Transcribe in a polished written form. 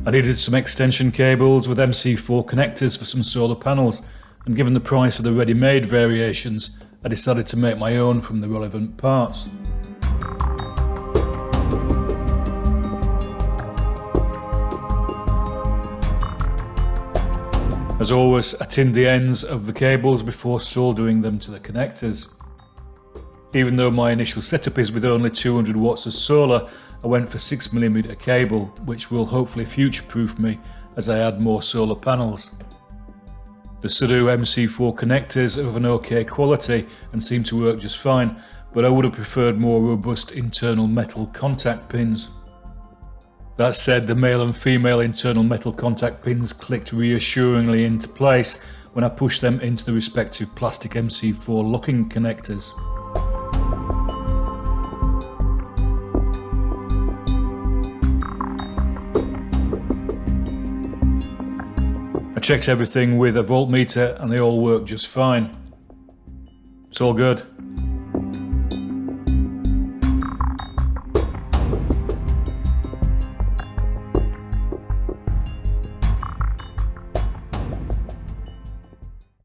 I needed some extension cables with MC4 connectors for some solar panels, and given the price of the ready-made variations, I decided to make my own from the relevant parts. As always, I tinned the ends of the cables before soldering them to the connectors. Even though my initial setup is with only 200 watts of solar, I went for 6mm cable, which will hopefully future-proof me as I add more solar panels. The Sudo MC4 connectors are of an okay quality and seem to work just fine, but I would have preferred more robust internal metal contact pins. That said, the male and female internal metal contact pins clicked reassuringly into place when I pushed them into the respective plastic MC4 locking connectors. I checked everything with a voltmeter and they all work just fine. It's all good.